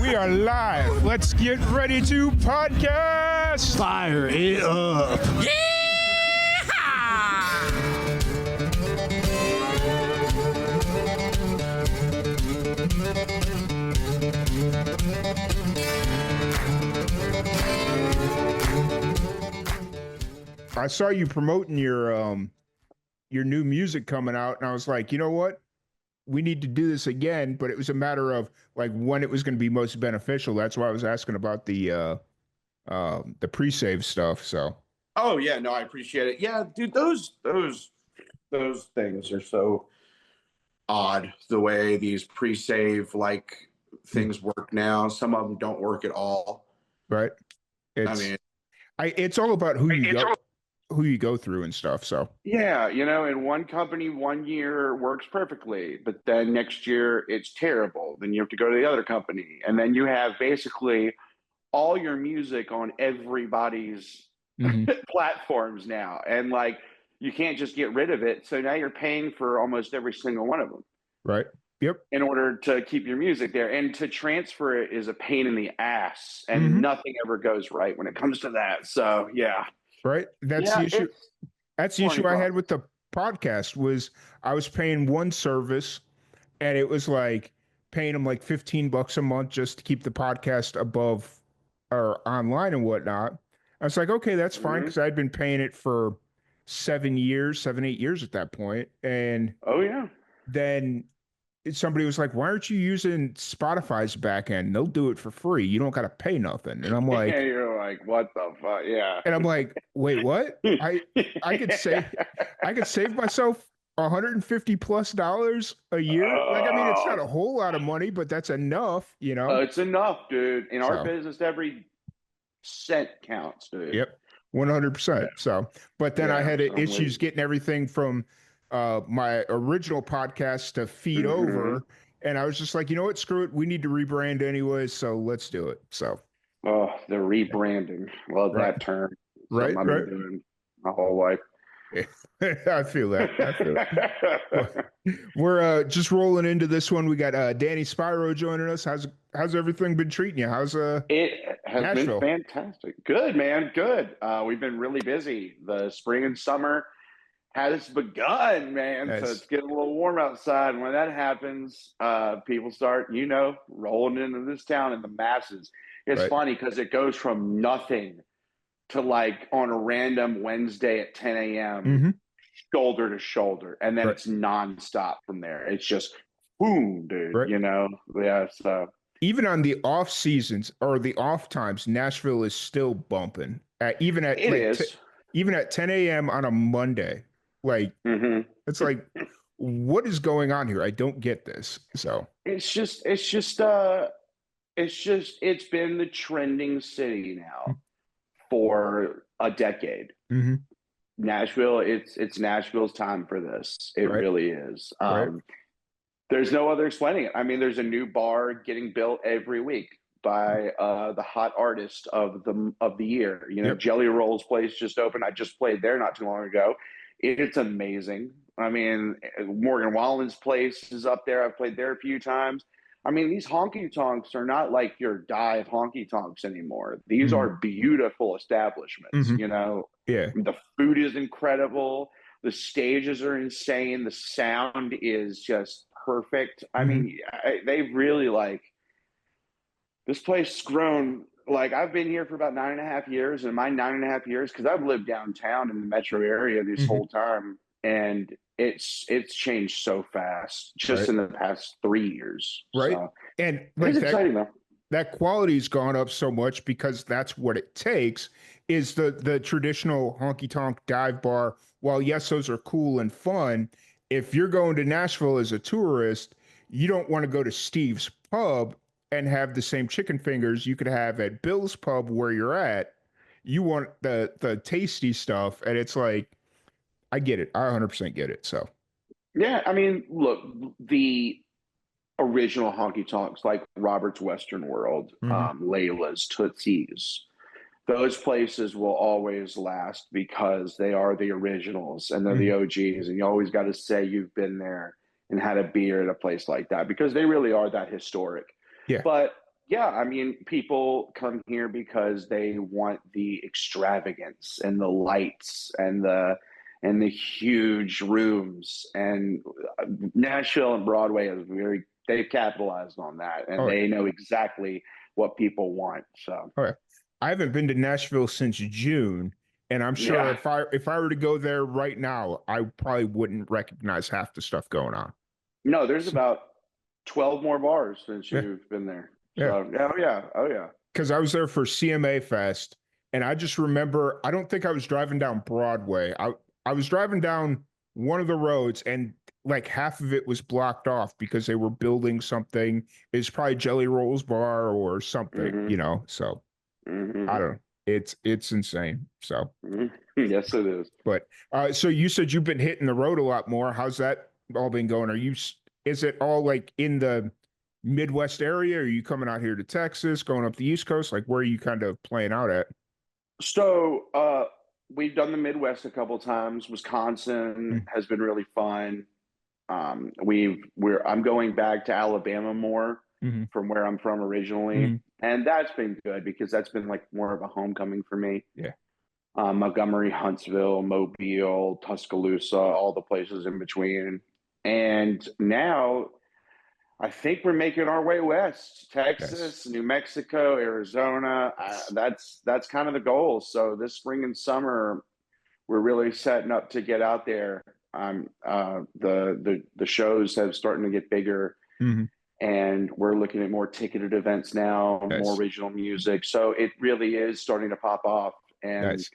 We are live. Let's get ready to podcast. Fire it up. I saw you promoting your new music coming out, and I was like, you know what? We need to do this again, but it was a matter of like when it was going to be most beneficial. That's why I was asking about the pre-save stuff. So, Oh yeah, no, I appreciate it. Yeah, dude, those things are so odd the way these pre-save things work now. Some of them don't work at all. right? I mean, It's all about who you go through and stuff. So, yeah, in one company 1 year works perfectly, but then next year it's terrible. Then you have to go to the other company, and then you have basically all your music on everybody's platforms now, and you can't just get rid of it. So now you're paying for almost every single one of them, right? Yep. in order to keep your music there. And to transfer it is a pain in the ass, and nothing ever goes right when it comes to that. So yeah. Right. That's the issue. That's the issue I had with the podcast was I was paying one service, and it was like paying them like $15 a month just to keep the podcast above or online and whatnot. I was like, okay, that's fine, because I'd been paying it for 7 years, 8 years at that point. And Oh yeah. then somebody was like, why aren't you using Spotify's back end? They'll do it for free. You don't got to pay nothing. And I'm like, And you're like, what the fuck? Yeah. and I'm like, wait, what? I could save myself $150+ a year. I mean, it's not a whole lot of money, but that's enough, It's enough, dude. In our So. business, every cent counts, dude. Yep, 100%. So, but then I had issues getting everything from my original podcast to feed over, and I was just like, you know what, screw it. We need to rebrand anyway, so let's do it. So, Oh, the rebranding. Love that term. Right, Something I've been doing my whole life. I feel that. We're just rolling into this one. We got Danny Spiro joining us. How's everything been treating you? How's It has Nashville? been fantastic. Good, man. Good. We've been really busy. The spring and summer has begun, man. Nice. So it's getting a little warm outside. When that happens, people start, rolling into this town in the masses. It's funny because it goes from nothing to on a random Wednesday at 10 a.m. Shoulder to shoulder, and then it's nonstop from there. It's just boom, dude. Yeah. So even on the off seasons or the off times, Nashville is still bumping. Even at even at 10 a.m. on a Monday. It's like, what is going on here? I don't get this. So it's been the trending city now for a decade. Nashville, it's Nashville's time for this. It really is. There's no other explaining it. I mean, there's a new bar getting built every week by the hot artist of the year. Jelly Roll's place just opened. I just played there not too long ago. It's amazing. I mean, Morgan Wallen's place is up there. I've played there a few times. I mean, these honky tonks are not like your dive honky tonks anymore. These are beautiful establishments. Yeah. The food is incredible. The stages are insane. The sound is just perfect. I mean, they've really this place has grown. I've been here for about 9.5 years, and my 9.5 years, because I've lived downtown in the metro area this whole time, and it's changed so fast just in the past 3 years. Right. So, and it's exciting though. That quality's gone up so much because that's what it takes is the traditional honky tonk dive bar. While yes, those are cool and fun, if you're going to Nashville as a tourist, you don't want to go to Steve's Pub and have the same chicken fingers you could have at Bill's Pub where you're at. You want the tasty stuff, and it's like, I get it. I 100% get it. So, yeah, I mean, look, the original honky tonks like Robert's Western World, Layla's, Tootsie's, those places will always last because they are the originals and they're the OGs, and you always got to say you've been there and had a beer at a place like that because they really are that historic. Yeah. But Yeah, I mean, people come here because they want the extravagance and the lights and the huge rooms. And Nashville and Broadway is they've capitalized on that, and Oh, they know exactly what people want. So, okay. I haven't been to Nashville since June, and I'm sure yeah. if I were to go there right now, I probably wouldn't recognize half the stuff going on. No, there's So, about 12 more bars since yeah, you've been there. yeah. So, yeah, oh yeah, oh yeah. Because I was there for CMA Fest, and I just remember I don't think I was driving down Broadway. I was driving down one of the roads, and like half of it was blocked off because they were building something. It's probably Jelly Rolls Bar or something, Mm-hmm. So I Mm-hmm. don't know. It's insane. So, Mm-hmm. Yes, it is. but so you said you've been hitting the road a lot more. How's that all been going? Is it all like in the Midwest area? Are you coming out here to Texas, going up the East Coast? Like, where are you kind of playing out at? So, we've done the Midwest a couple times. Wisconsin Mm, has been really fun. I'm going back to Alabama more mhm, from where I'm from originally, mhm. and that's been good because that's been like more of a homecoming for me. Yeah, Montgomery, Huntsville, Mobile, Tuscaloosa, all the places in between. And now I think we're making our way west, nice. Texas, New Mexico, Arizona. That's kind of the goal. So this spring and summer, we're really setting up to get out there. The shows have starting to get bigger, Hmm. and we're looking at more ticketed events now, more Nice, regional music. So it really is starting to pop off, and nice.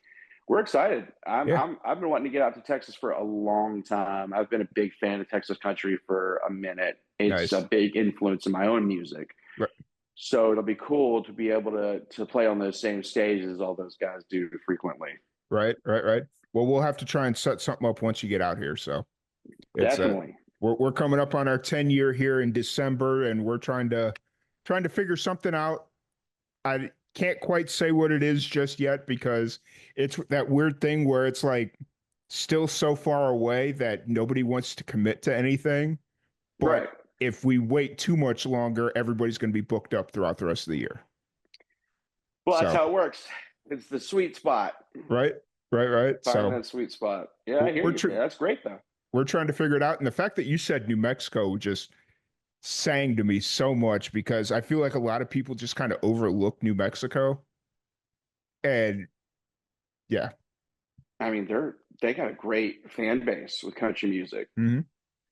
we're excited. Yeah, I've been wanting to get out to Texas for a long time. I've been a big fan of Texas country for a minute. It's a nice. big influence in my own music. Right, So it'll be cool to be able to play on those same stages as all those guys do frequently. right. Well, we'll have to try and set something up once you get out here. So it's Definitely. we're coming up on our 10-year here in December, and we're trying to figure something out. I can't quite say what it is just yet because it's that weird thing where it's like still so far away that nobody wants to commit to anything. Right. But if we wait too much longer, everybody's going to be booked up throughout the rest of the year. Well, that's So, how it works. It's the sweet spot. right, right. Find So that sweet spot. Yeah, we're I hear we're, you. tr- Yeah, that's great though. we're trying to figure it out. And the fact that you said New Mexico just sang to me so much because I feel like a lot of people just kind of overlook New Mexico. And yeah. I mean, they got a great fan base with country music. Hmm.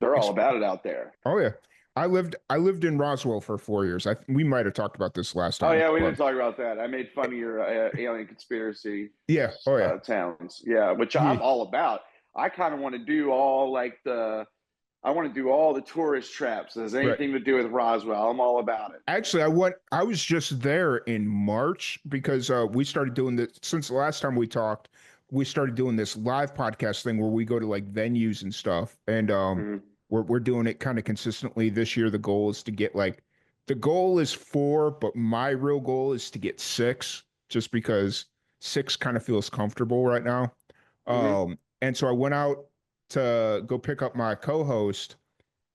They're all about it out there. Oh yeah. I lived in Roswell for 4 years. We might have talked about this last Oh time, yeah, we but didn't talk about that. I made fun of your alien conspiracy yeah. Oh yeah. towns. Yeah, which Yeah. I'm all about. I kind of want to do all like I want to do all the tourist traps. There's Right. anything to do with Roswell, I'm all about it. Actually, I was just there in March because we started doing this since the last time we talked. We started doing this live podcast thing where we go to like venues and stuff, and Mm-hmm. we're doing it kind of consistently. This year, the goal is to get like the goal is four, but my real goal is to get six, just because six kind of feels comfortable right now. Mm-hmm. And so I went out to go pick up my co-host,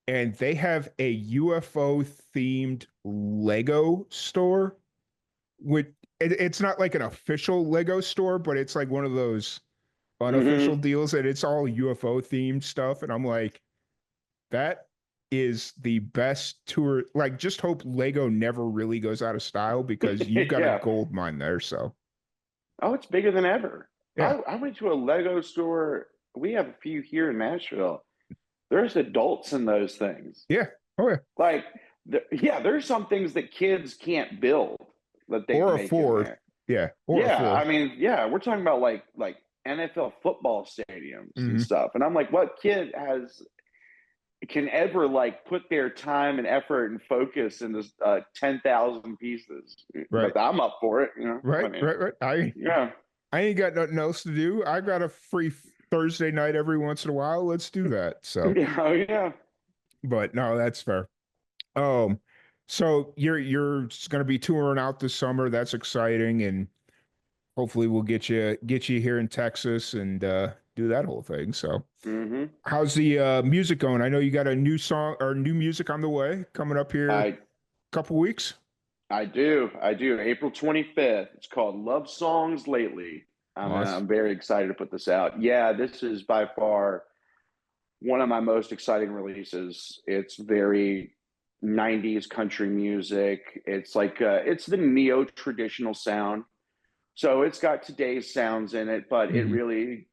and they have a UFO themed Lego store. With it's not like an official Lego store, but it's like one of those unofficial Mm-hmm. deals, and it's all UFO themed stuff. And I'm like, that is the best tour. Like, just hope Lego never really goes out of style because you've got a Yeah. gold mine there. So Oh, it's bigger than ever. yeah, I went to a Lego store. We have a few here in Nashville. There's adults in those things. yeah, oh yeah, Like, yeah, there's some things that kids can't build that they or make in afford, there. yeah, or Yeah, I afford. mean, yeah, we're talking about like NFL football stadiums and Hmm. stuff. And I'm like, what kid can ever like put their time and effort and focus in this 10,000 pieces? Right, But I'm up for it, you know. I mean, right. yeah. I ain't got nothing else to do. I got a free Thursday night every once in a while. Let's do that. So, Yeah, oh, yeah. but no, that's fair. Um, so you're going to be touring out this summer. That's exciting, and hopefully we'll get you here in Texas and do that whole thing. So, Hmm. how's the music going? I know you got a new song or new music on the way coming up here a I couple weeks. I do. I do. April 25th. It's called Love Songs Lately. Awesome. I'm very excited to put this out. Yeah, this is by far one of my most exciting releases. It's very 90s country music. It's like it's the neo traditional sound. So it's got today's sounds in it, but it really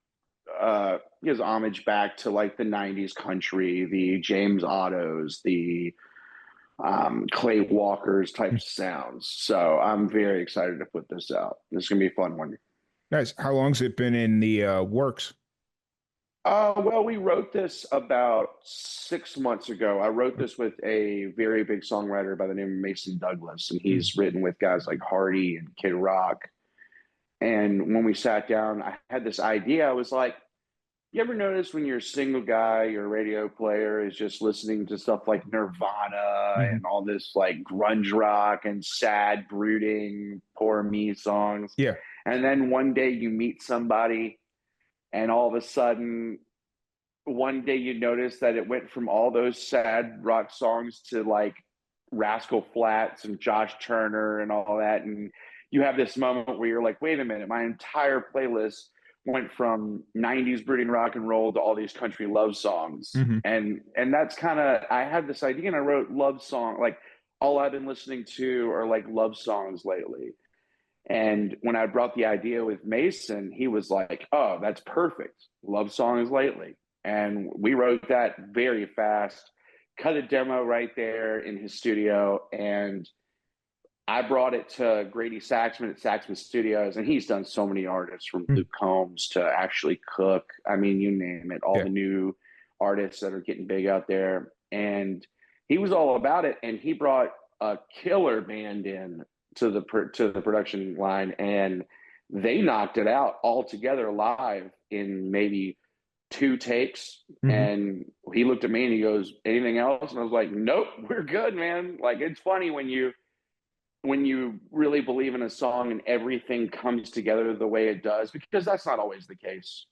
gives homage back to like the 90s country, the James Ottos, the Clay Walker's type sounds. So I'm very excited to put this out. This is gonna be a fun one. Nice. How long's it been in the works? Well, we wrote this about 6 months ago. I wrote this with a very big songwriter by the name of Mason Douglas, and he's written with guys like Hardy and Kid Rock. And when we sat down, I had this idea. I was like, you ever notice when you're a single guy, your radio player is just listening to stuff like Nirvana and all this like grunge rock and sad, brooding, poor me songs? Yeah. And then one day you meet somebody, and all of a sudden, one day you notice that it went from all those sad rock songs to like Rascal Flatts and Josh Turner and all that. And you have this moment where you're like, wait a minute, my entire playlist went from 90s brooding rock and roll to all these country love songs. And that's kind of, I had this idea and I wrote love song, like all I've been listening to are like love songs lately. And when I brought the idea with Mason, he was like, oh, that's perfect. Love songs lately. And we wrote that very fast, cut a demo right there in his studio. And I brought it to Grady Saxman at Saxman Studios, and he's done so many artists from Luke Combs to Ashley Cook. I mean, you name it, all the new artists that are getting big out there. And he was all about it. And he brought a killer band in to the production line, and they knocked it out all together live in maybe 2 takes. And he looked at me and he goes, anything else? And I was like, nope, we're good, man. Like, it's funny when you really believe in a song and everything comes together the way it does, because that's not always the case.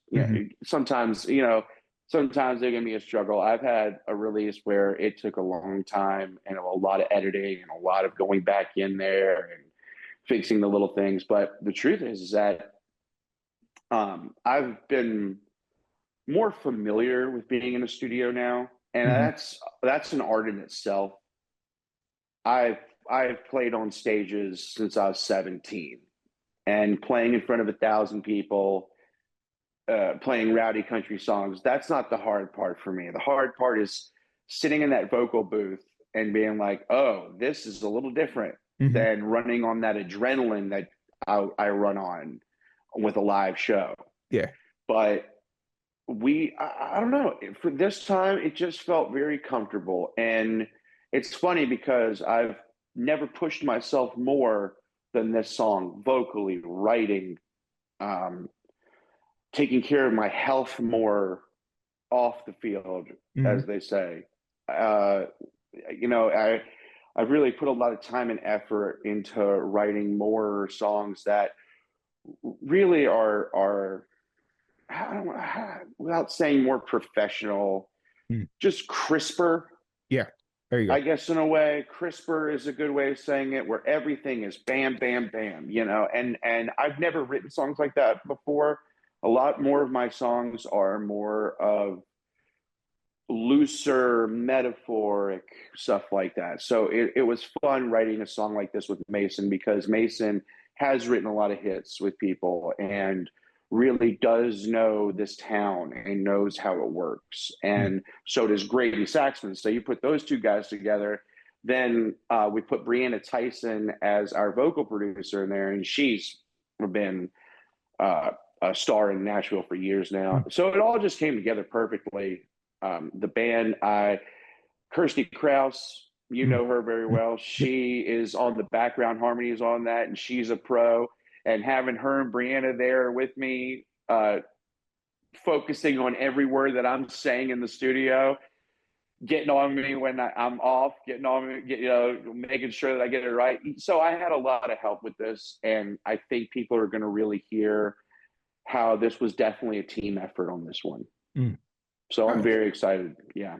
Sometimes there can be a struggle. I've had a release where it took a long time and a lot of editing and a lot of going back in there and fixing the little things. But the truth is that I've been more familiar with being in a studio now, and that's an art in itself. I've played on stages since I was 17, and playing in front of 1,000 people, playing rowdy country songs. That's not the hard part for me. The hard part is sitting in that vocal booth and being like, oh, this is a little different than running on that adrenaline that I run on with a live show. Yeah. But I don't know, for this time, it just felt very comfortable. And it's funny because I've never pushed myself more than this song, vocally, writing, taking care of my health more off the field, as they say. I've really put a lot of time and effort into writing more songs that really are I don't know, without saying more professional, just crisper. Yeah. There you go. I guess in a way, crisper is a good way of saying it, where everything is bam, bam, bam, and I've never written songs like that before. A lot more of my songs are more of looser, metaphoric stuff like that. So it was fun writing a song like this with Mason, because Mason has written a lot of hits with people and really does know this town and knows how it works. And so does Grady Saxman. So you put those two guys together. Then we put Brianna Tyson as our vocal producer in there, and she's been a star in Nashville for years now. So it all just came together perfectly. The band, Kirsty Krause, you know her very well. She is on the background harmonies on that, and she's a pro. And having her and Brianna there with me, focusing on every word that I'm saying in the studio, getting on me when I'm off, getting on me, making sure that I get it right. So I had a lot of help with this, and I think people are going to really hear how this was definitely a team effort on this one. So I'm very excited. Yeah.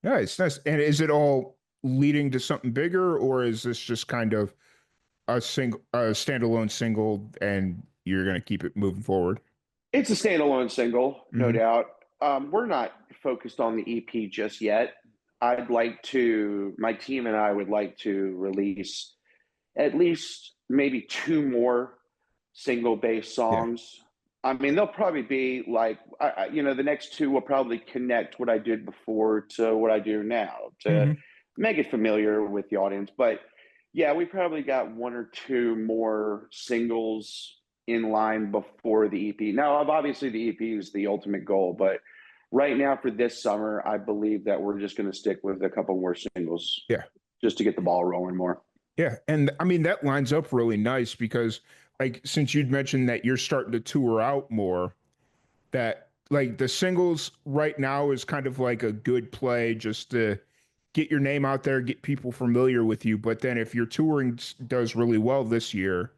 Nice. And is it all leading to something bigger, or is this just kind of a standalone single, and you're gonna keep it moving forward? It's a standalone single, no Hmm. doubt. We're not focused on the EP just yet. My team and I would like to release at least maybe two more single based Yeah. songs. I mean, they'll probably be like, the next two will probably connect what I did before to what I do now to Hmm. make it familiar with the audience. But yeah, we probably got one or two more singles in line before the EP. Now, obviously, the EP is the ultimate goal, but right now for this summer, I believe that we're just going to stick with a couple more singles Yeah. just to get the ball rolling more. Yeah. And I mean, that lines up really nice because, like, since you'd mentioned that you're starting to tour out more, that like the singles right now is kind of like a good play just to get your name out there, get people familiar with you. But then if your touring does really well this year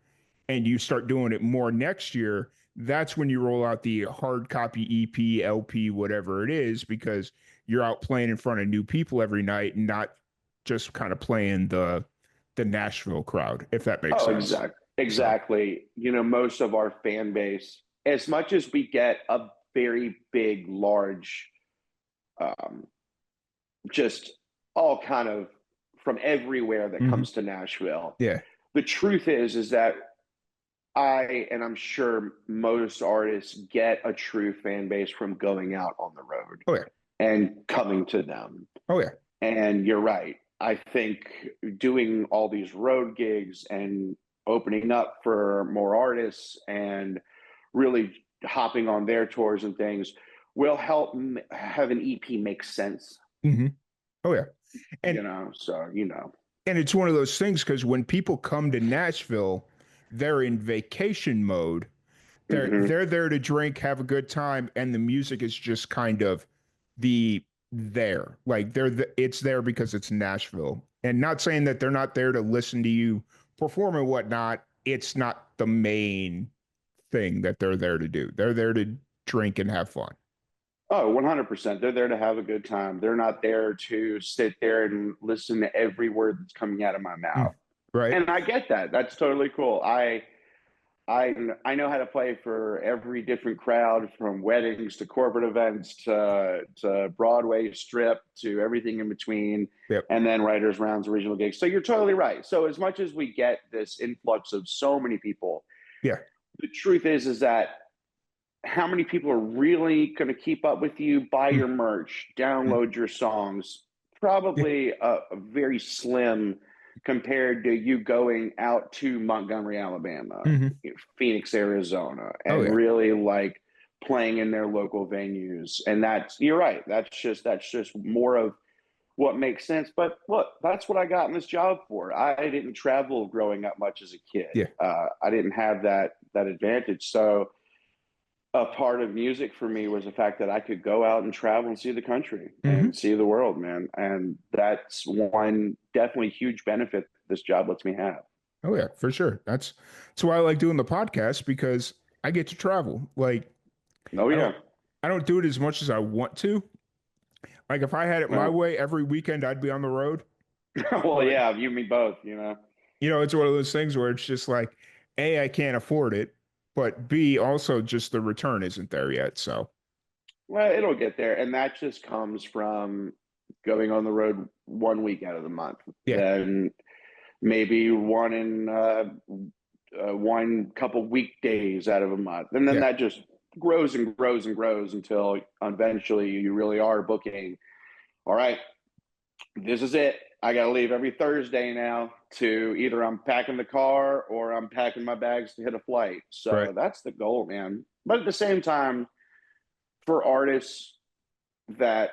and you start doing it more next year, that's when you roll out the hard copy EP, LP, whatever it is, because you're out playing in front of new people every night and not just kind of playing the Nashville crowd, if that makes Oh, sense. So, exactly. Most of our fan base, as much as we get a very big, large, um, just all kind of from everywhere that mhm. comes to Nashville. Yeah. The truth is that and I'm sure most artists get a true fan base from going out on the road Oh yeah. and coming to them. Oh yeah. And you're right. I think doing all these road gigs and opening up for more artists and really hopping on their tours and things will help have an EP make sense, Hmm. Oh yeah. And so. and it's one of those things because when people come to Nashville, they're in vacation mode. Hmm. They're there to drink, have a good time, and the music is just kind of the there. Like it's there because it's Nashville. And not saying that they're not there to listen to you perform and whatnot. It's not the main thing that they're there to do. They're there to drink and have fun. Oh, 100%. They're there to have a good time. They're not there to sit there and listen to every word that's coming out of my Mm. mouth. Right? And I get that. That's totally cool. I know how to play for every different crowd, from weddings to corporate events to Broadway strip to everything in between, Yep. and then writers rounds, original gigs. So you're totally right. So as much as we get this influx of so many people, Yeah. the truth is that how many people are really going to keep up with you, buy Mm. your merch, Mm. download your songs? Yeah. Probably a very slim compared to you going out to Montgomery, Alabama, Hmm. Phoenix, Arizona, Oh and yeah. really like playing in their local venues. And you're right. That's just more of what makes sense. But look, that's what I got in this job for. I didn't travel growing up much as a kid. Yeah. I didn't have that advantage. So a part of music for me was the fact that I could go out and travel and see the country Hmm. and see the world, man. And that's one definitely huge benefit this job lets me have. Oh yeah, for sure. That's why I like doing the podcast because I get to travel. Like Oh I yeah. don't I don't do it as much as I want to. Like if I had it my Well, way every weekend I'd be on the road. well, But yeah, you and me both. it's one of those things where it's just like A, I can't afford it, but B, also just the return isn't there yet. So Well, it'll get there, and that just comes from going on the road 1 week out of the month, yeah, then maybe one couple weekdays out of a month, and then yeah, that just grows and grows and grows until eventually you really are booking. All right, this is it. I got to leave every Thursday now to either I'm packing the car or I'm packing my bags to hit a flight. right. So that's the goal, man. But at the same time, for artists that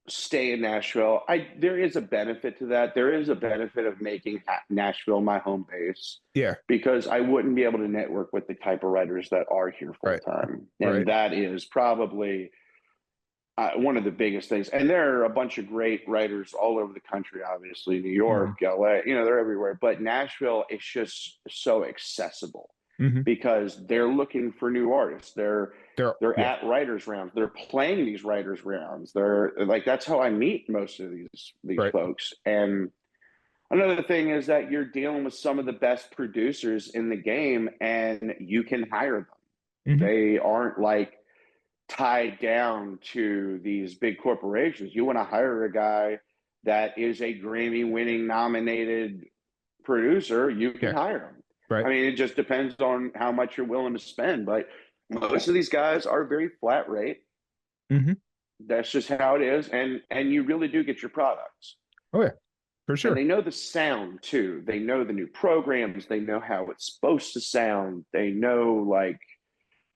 stay in Nashville, there is a benefit to that. There is a benefit of making Nashville my home base Yeah, because I wouldn't be able to network with the type of writers that are here full right, time, and right. that is probably one of the biggest things. And there are a bunch of great writers all over the country, obviously, New Hmm. York, LA, they're everywhere. But Nashville is just so accessible Hmm. because they're looking for new artists. They're Yeah, at writers rounds. They're playing these writers rounds. They're like, that's how I meet most of these right. folks. And Another thing is that you're dealing with some of the best producers in the game, and you can hire them. Mm-hmm. They aren't like tied down to these big corporations. You want to hire a guy that is a Grammy winning nominated producer, you can Yeah. hire him. Right. I mean, it just depends on how much you're willing to spend. But most of these guys are very flat rate. Mm-hmm. That's just how it is, and you really do get your products. Oh yeah, for And sure. they know the sound too. They know the new programs. They know how it's supposed to sound. They know like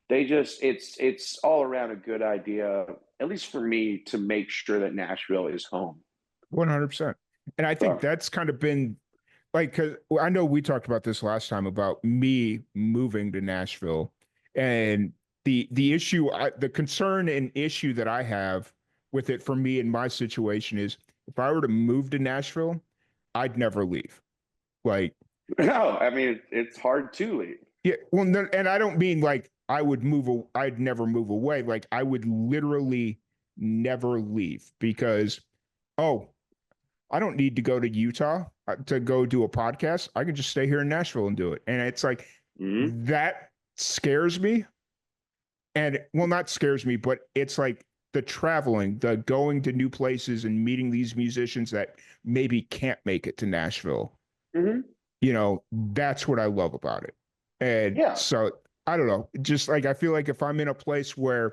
they just it's all around a good idea, at least for me, to make sure that Nashville is home. 100%. And I think So that's kind of been like, because I know we talked about this last time about me moving to Nashville, and the issue, the concern and issue that I have with it for me in my situation is if I were to move to Nashville, I'd never leave. Like, no, I mean it's hard to leave. yeah, well, no, and I don't mean like I would move, I'd never move away. Like I would literally never leave because, oh, I don't need to go to Utah to go do a podcast. I can just stay here in Nashville and do it. And it's like Mm-hmm. that scares me. And well, not scares me, but it's like the traveling, the going to new places and meeting these musicians that maybe can't make it to Nashville. Mm-hmm. You know, that's what I love about it. And Yeah, so I don't know, just like I feel like if I'm in a place where,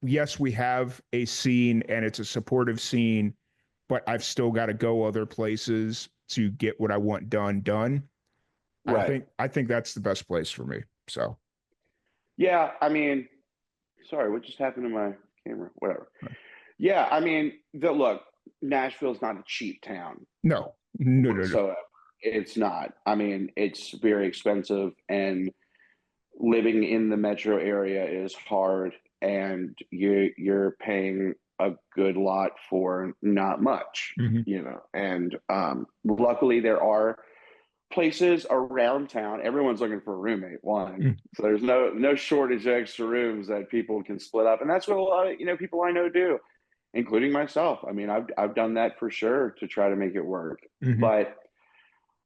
yes, we have a scene and it's a supportive scene, but I've still got to go other places to get what I want done. right. I think that's the best place for me. So Yeah, I mean, sorry, what just happened to my camera? Whatever. Yeah, I mean, look, Nashville's not a cheap town no, no. whatsoever. It's not. I mean, it's very expensive, and living in the metro area is hard, and you're paying a good lot for not much, Mm-hmm. you know. And luckily, there are places around town. Everyone's looking for a roommate. One, so there's no shortage of extra rooms that people can split up, and that's what a lot of people I know do, including myself. I mean, I've done that for sure to try to make it work, Mm-hmm. but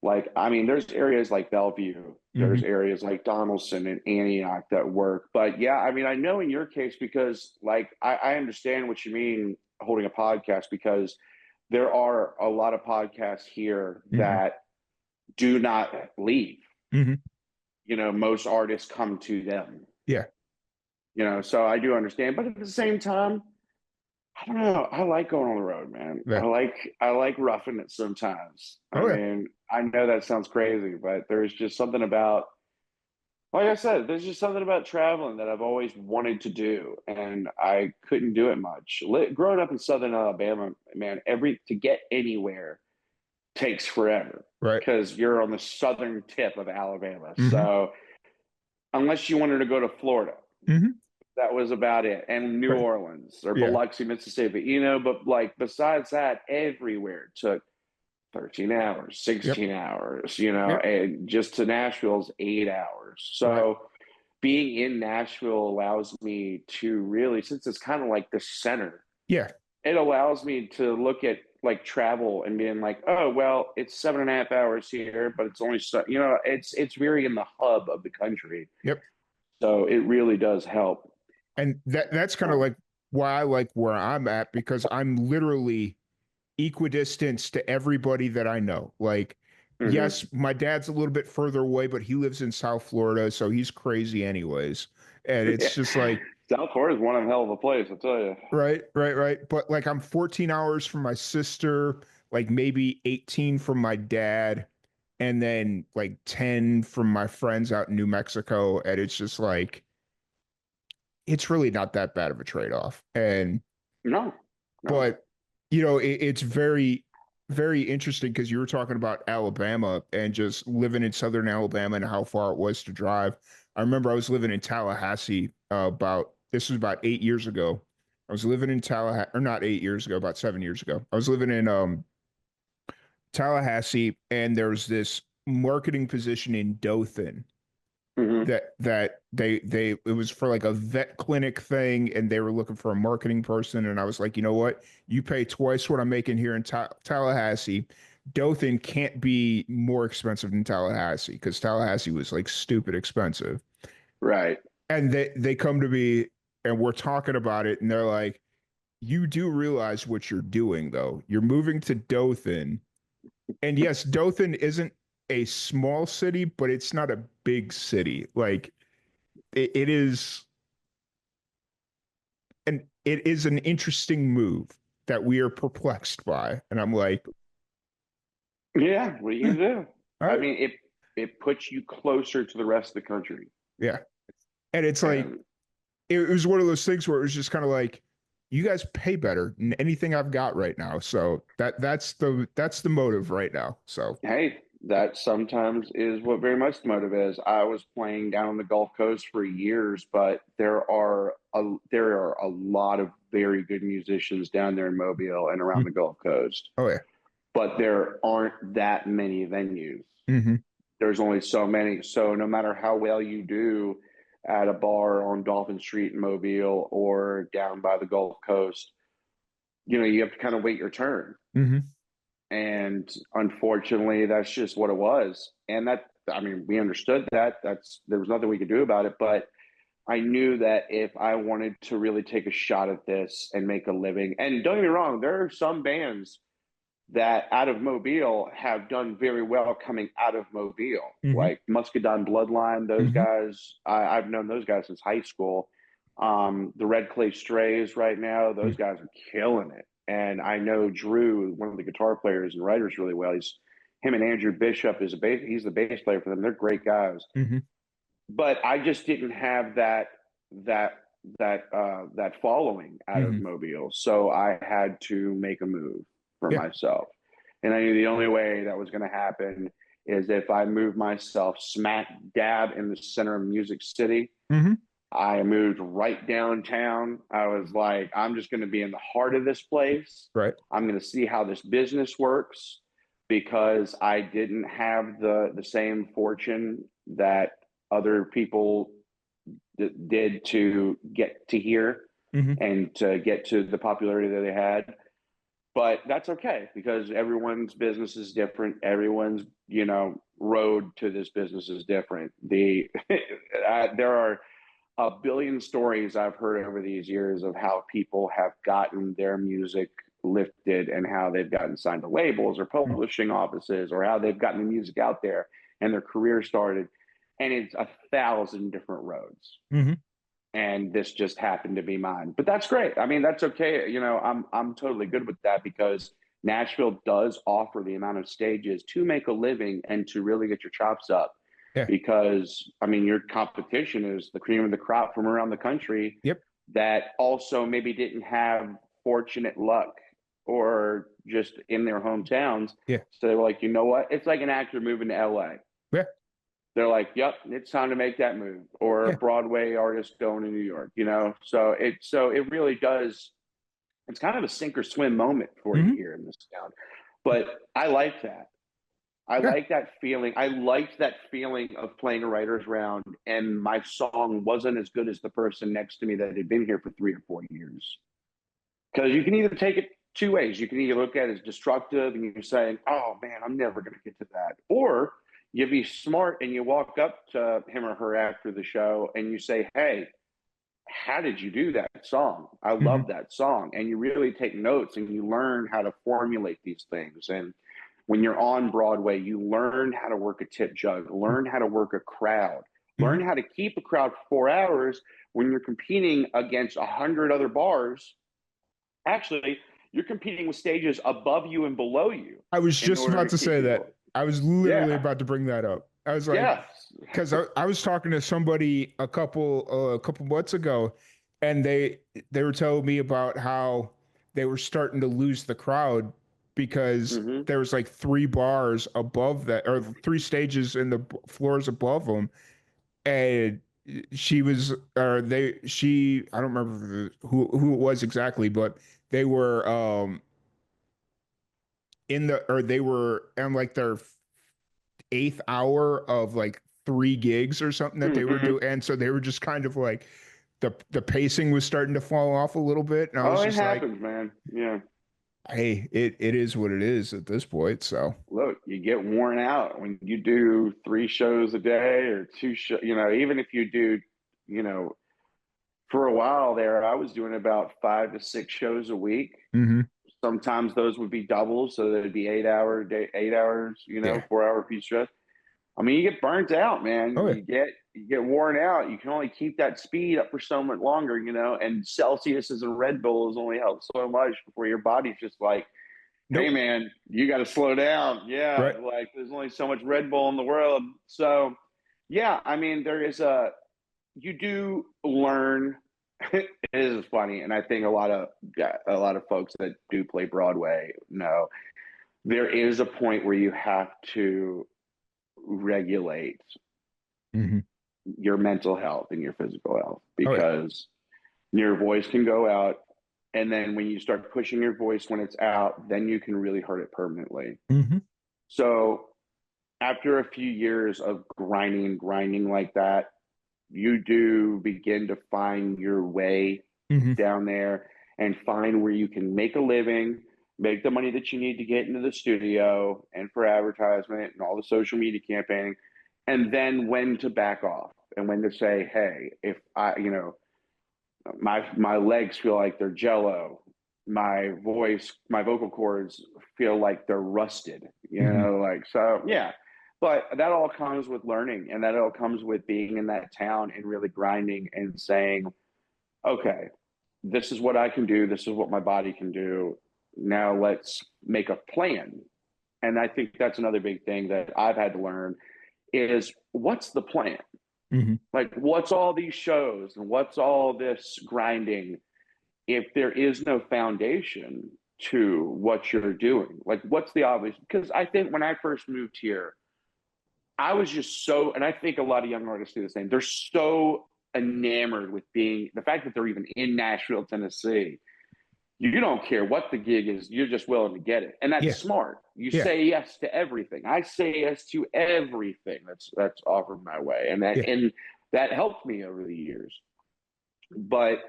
like, I mean, there's areas like Bellevue, Mm-hmm. there's areas like Donaldson and Antioch that work. But yeah, I mean, I know in your case, because like, I understand what you mean holding a podcast, because there are a lot of podcasts here Mm-hmm. that do not leave. Mm-hmm. Most artists come to them, Yeah. so I do understand. But at the same time, I don't know. I like going on the road, man. Yeah. I like roughing it sometimes. I Oh yeah. mean, I know that sounds crazy, but there's just something about, like I said, there's just something about traveling that I've always wanted to do, and I couldn't do it much. Growing up in Southern Alabama, man, to get anywhere takes forever Right. because you're on the southern tip of Alabama. Mm-hmm. So unless you wanted to go to Florida, Mm-hmm. that was about it. And New Right. Orleans or Yeah. Biloxi, Mississippi, but like besides that, everywhere took 13 hours, Yep. 16 hours, Yep. and just to Nashville's 8 hours. Right. So being in Nashville allows me to really, since it's kind of like the center, Yeah. it allows me to look at like travel and being like, oh, well, it's 7.5 hours here, but it's only, it's very in the hub of the country. Yep. So it really does help. And that's kind of like why I like where I'm at, because I'm literally equidistant to everybody that I know. Like, yes, my dad's a little bit further away, but he lives in South Florida, so he's crazy anyways. And it's just like South Florida is one hell of a place, I'll tell you. right. But like I'm 14 hours from my sister, like maybe 18 from my dad, and then like 10 from my friends out in New Mexico. And it's just like it's really not that bad of a trade-off. And No. but it's very, very interesting because you were talking about Alabama and just living in Southern Alabama and how far it was to drive. I remember I was living in Tallahassee this was about 8 years ago. I was living in Tallahassee, or not 8 years ago, about 7 years ago. I was living in Tallahassee, and there's this marketing position in Dothan that they it was for like a vet clinic thing, and they were looking for a marketing person. And I was like, you know what, you pay twice what I'm making here in Tallahassee, Dothan can't be more expensive than Tallahassee because Tallahassee was like stupid expensive. Right. And they come to me and we're talking about it and they're like, you do realize what you're doing though. You're moving to Dothan. And yes, Dothan isn't a small city, but it's not a big city. Like it is, and it is an interesting move that we are perplexed by. And I'm like, yeah, what are you gonna do? all I right. mean, it puts you closer to the rest of the country. Yeah. And it's like, And it was one of those things where it was just kind of like, you guys pay better than anything I've got right now. So that's the motive right now. So hey, that sometimes is what very much the motive is. I was playing down on the Gulf Coast for years, but there are a lot of very good musicians down there in Mobile and around the Gulf Coast. oh yeah. But there aren't that many venues. Mm-hmm. There's only so many. So no matter how well you do at a bar on Dolphin Street in Mobile or down by the Gulf Coast, you have to kind of wait your turn. Mm-hmm. And unfortunately, that's just what it was. And I mean, we understood that. There was nothing we could do about it. But I knew that if I wanted to really take a shot at this and make a living, and don't get me wrong, there are some bands that out of Mobile have done very well coming out of Mobile, Mm-hmm. like Muscadine Bloodline. Those Mm-hmm. guys, I've known those guys since high school. The Red Clay Strays right now, those guys are killing it. And I know Drew, one of the guitar players and writers, really well. Him and Andrew Bishop he's the bass player for them. They're great guys. Mm-hmm. But I just didn't have that that following out of Mm-hmm. Mobile, so I had to make a move for Yeah. myself, and I knew the only way that was going to happen is if I moved myself smack dab in the center of Music City. Mm-hmm. I moved right downtown. I was like, I'm just going to be in the heart of this place. Right. I'm going to see how this business works because I didn't have the same fortune that other people did to get to here Mm-hmm. and to get to the popularity that they had. But that's okay because everyone's business is different. Everyone's, road to this business is different. There are a billion stories I've heard over these years of how people have gotten their music lifted and how they've gotten signed to labels or publishing offices or how they've gotten the music out there and their career started. And it's 1,000 different roads. Mm-hmm. And this just happened to be mine. But that's great. I mean, that's okay. I'm totally good with that because Nashville does offer the amount of stages to make a living and to really get your chops up. Yeah. Because I mean, your competition is the cream of the crop from around the country. Yep. That also maybe didn't have fortunate luck or just in their hometowns. Yeah. So they were like, you know what? It's like an actor moving to LA. Yeah. They're like, yep, it's time to make that move. Or a Broadway artist going to New York, So it really does. It's kind of a sink or swim moment for you here in this town. But I like that. I like that feeling. I liked that feeling of playing a writer's round, and my song wasn't as good as the person next to me that had been here for 3 or 4 years. Because you can either take it two ways. You can either look at it as destructive and you're saying, oh man, I'm never going to get to that. Or you be smart and you walk up to him or her after the show and you say, hey, how did you do that song? I love that song. And you really take notes and you learn how to formulate these things. And when you're on Broadway, you learn how to work a tip jug, learn how to work a crowd, learn how to keep a crowd for 4 hours when you're competing against 100 other bars. Actually, you're competing with stages above you and below you. I was just about to say that. I was literally about to bring that up. I was like, because I was talking to somebody a couple months ago, and they were telling me about how they were starting to lose the crowd because there was like 3 bars above that, or 3 stages in the floors above them, and she was, or they, she, I don't remember who it was exactly, but they were they were in like their 8th hour of like 3 gigs or something that they were doing, and so they were just kind of like the pacing was starting to fall off a little bit, and I was it just happens, man. Yeah. Hey, it is what it is at this point. So Look, you get worn out when you do 3 shows a day or 2 shows, even if you do, you know, for a while there, I was doing about 5 to 6 shows a week. hmm Sometimes those would be doubles, so there'd be 8 hour day, 8 hours, yeah. 4 hour piece shows. I mean, you get burnt out, man. Oh yeah. You get worn out. You can only keep that speed up for so much longer, and Celsius and Red Bulls only help so much before your body's just like, hey Nope. man, you got to slow down. Yeah, Right. like there's only so much Red Bull in the world. So, yeah, I mean, you do learn. It is funny, and I think a lot of folks that do play Broadway know there is a point where you have to regulate hmm your mental health and your physical health Oh yeah. because your voice can go out. And then when you start pushing your voice when it's out, then you can really hurt it permanently. hmm So after a few years of grinding like that, you do begin to find your way hmm down there and find where you can make a living, make the money that you need to get into the studio and for advertisement and all the social media campaigning, and then when to back off and when to say, hey, if my legs feel like they're jello, my vocal cords feel like they're rusted, hmm like, so yeah. But that all comes with learning, and that all comes with being in that town and really grinding and saying, okay, this is what I can do, this is what my body can do, now let's make a plan. And I think that's another big thing that I've had to learn is what's the plan? hmm Like, what's all these shows and what's all this grinding if there is no foundation to what you're doing? Like, what's the obvious? Because I think when I first moved here, I was just so, and I think a lot of young artists do the same. They're so enamored with being the fact that they're even in Nashville, Tennessee. You don't care what the gig is, you're just willing to get it. And that's Yeah. smart. You Yeah. say yes to everything. I say yes to everything that's offered my way. And that Yeah. and that helped me over the years. But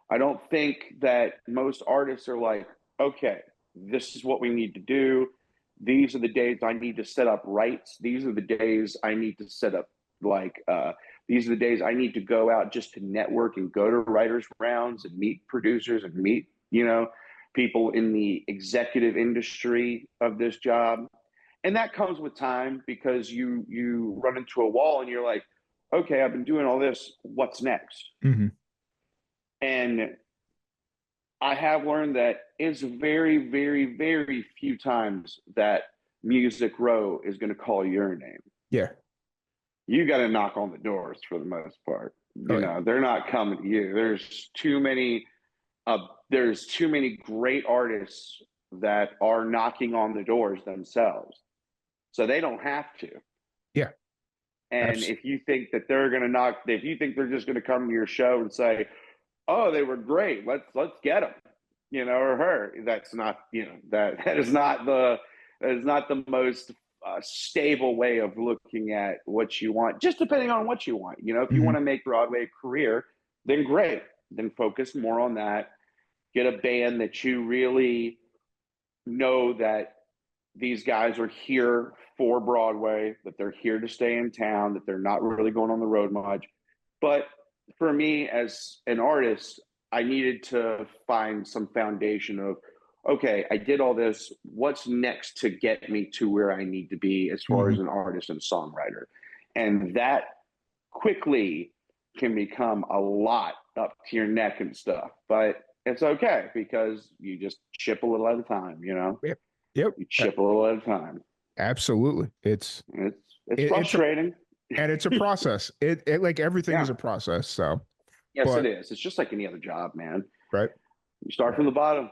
I don't think that most artists are like, okay, this is what we need to do. These are the days I need to set up rights. These are the days I need to set up these are the days I need to go out just to network and go to writers rounds and meet producers and meet, people in the executive industry of this job. And that comes with time because you run into a wall and you're like, okay, I've been doing all this. What's next? hmm And I have learned that it's very, very, very few times that Music Row is going to call your name. Yeah. You got to knock on the doors for the most part. Oh yeah. They're not coming to you. Uh, there's too many great artists that are knocking on the doors themselves, so they don't have to. Yeah. And Abs- if you think that they're going to if you think they're just going to come to your show and say, oh, they were great, let's get them, or her. That's not, that is not the most stable way of looking at what you want. Just depending on what you want. If you mhm. want to make Broadway a career, then great. Then focus more on that. Get a band that you really know that these guys are here for Broadway, that they're here to stay in town, that they're not really going on the road much. But for me as an artist, I needed to find some foundation of, okay, I did all this. What's next to get me to where I need to be as far as Mhm. an artist and songwriter? And that quickly can become a lot up to your neck and stuff. But it's okay because you just chip a little at a time, Yep. Yep. you chip a little at a time. Absolutely. It's It's a frustrating. and it's a process. It like everything is Yeah. a process. So, Yes, it but is. It's just like any other job, man. right. You start from the bottom.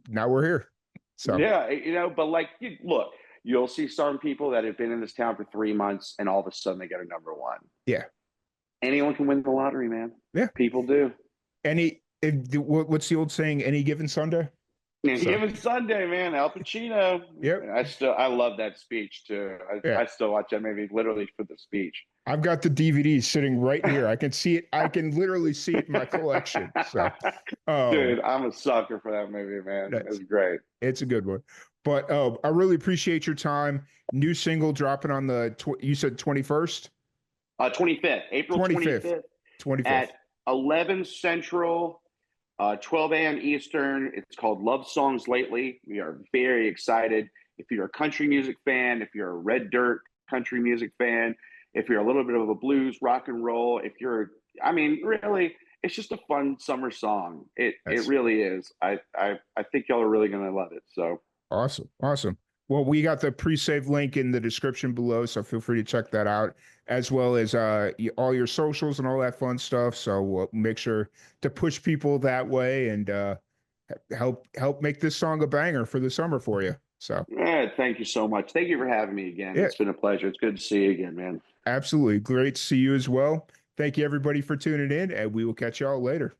Now we're here. So, Yeah, but like, look, you'll see some people that have been in this town for 3 months and all of a sudden they get a number one. yeah. Anyone can win the lottery, man. Yeah. People do. What's the old saying? Any given Sunday? Any So, given Sunday, man, Al Pacino. yep. I love that speech too. Yeah. I still watch that movie literally for the speech. I've got the DVD sitting right here. I can see it. I can literally see it in my collection. So, Dude, I'm a sucker for that movie, man. It's great. it's a good one. But I really appreciate your time. New single dropping on the you said 21st? 25th, April 25th. 25th at 11 Central, 12 a.m. Eastern. It's called Love Songs Lately. We are very excited. If you're a country music fan, if you're a Red Dirt country music fan, if you're a little bit of a blues, rock and roll, if you're, I mean, really, it's just a fun summer song. It really is. I think y'all are really going to love it. So awesome. Awesome. Well, we got the pre-save link in the description below, so feel free to check that out, as well as all your socials and all that fun stuff. So we'll make sure to push people that way and help make this song a banger for the summer for you. So yeah, thank you so much. Thank you for having me again. Yeah. It's been a pleasure. It's good to see you again, man. Absolutely. Great to see you as well. Thank you everybody for tuning in, and we will catch y'all later.